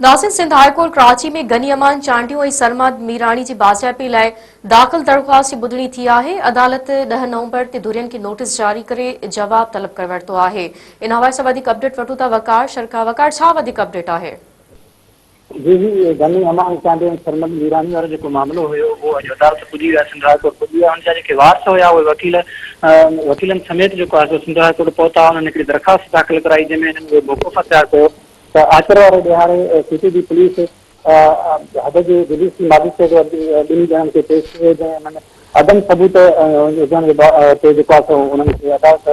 Nasir Sindh high court Karachi में गनी अमान चांडियों ऐं सरमा मीराणी जी बाज़ाइपी लाइ दाख़िल दरख़्वास्त जी ॿुधणी थी आहे। अदालत 10 नवंबर ते धुरियन खे नोटिस जारी करे जवाब तलब करे वरितो आहे। इन हवाले सां वधीक अपडेट वठूं था वकार शरका। वकार, छा वधीक अपडेट आहे? जी जी गनी अमान चांडियों सरमद मीरानी वारो जेको मामिलो हुयो उहो अॼु अदालत पुॼी वियो आहे। सिंध हाई कोर्ट पुॼी वियो आहे। हुनजा जेके वारस हुया उहे वकीलनि समेत जेको आहे सिंध हाई कोर्ट पहुता। हुननि हिकिड़ी दरख़्वास्त दाख़िल कराई जंहिंमें हिननि उहे मौक़ुफ़ तयारु कयो त आचरवारो ॾियारे सीटीडी पुलिस हद जी जुडिशरी मजिस्ट्रेट ॿिनि ॼणनि खे पेश कयो जंहिं हुननि अदम सबूत हुजण ते जेको आहे उन्हनि खे अदालत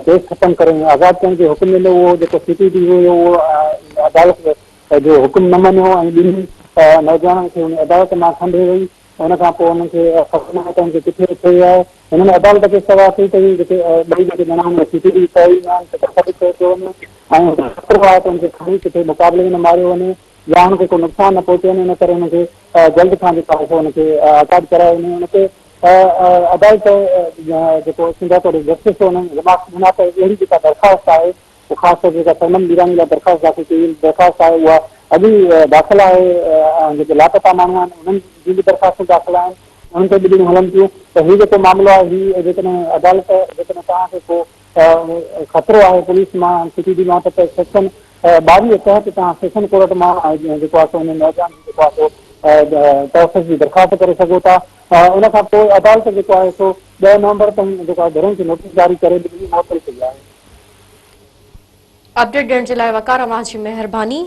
केस ख़तमु करे आज़ादु करण जो हुकुम ॾिनो। उहो जेको सीटीडी हुयो उहो अदालत जो हुकुम न मञियो ऐं ॿिन्ही नौजवाननि खे हुन अदालत मां खंडे वई। हुन खां पोइ हुननि खे किथे थियो आहे हुननि अदालत खे सवाल कई अथई जेके ॿई जेके ॼणा सीटीडी कई पियो वञे ऐं ख़तरो आहे त हुनखे खणी किथे मुक़ाबले में न मारियो वञे या हुनखे को नुक़सानु न पहुचे वञे। इन करे हुनखे जल्द खां जेको आहे हुनखे आज़ादु कराए वञे। हुनखे अदालत जेको सिंध कोर्ट जस्टिस हुननि रिमार्क्स ॾिना त अहिड़ी जेका दरख़्वास्त आहे उहा ख़ासि तौर जेका सरमद मीरानी लाइ दरख़्वास्त दाख़िल कई दरख़्वास्त आहे उहा अॼु दाख़िल आहे। जेके लापता माण्हू आहिनि उन्हनि जी बि दरख़्वास्तूं दाख़िल आहिनि। उन्हनि ते बि ॾिणियूं हलनि थियूं त हीउ जेको मामिलो आहे हीउ जेकॾहिं अदालत जेकॾहिं तव्हांखे को ख़तरो आहे पुलिस मां सीटीडी मां त सेक्शन 22 तहत तव्हां सेशन कोर्ट मां जेको आहे हुन नौजवान जेको आहे तहफ़ुज़ जी दरख़्वास्त करे सघो था। उन खां पोइ अदालत जेको आहे सो 10 नवंबर ताईं जेको आहे घरनि खे नोटिस जारी करे ॾिनी मुअतल कई आहे। अपडेट ॾियण जे लाइ वकार, अव्हां जी महिरबानी।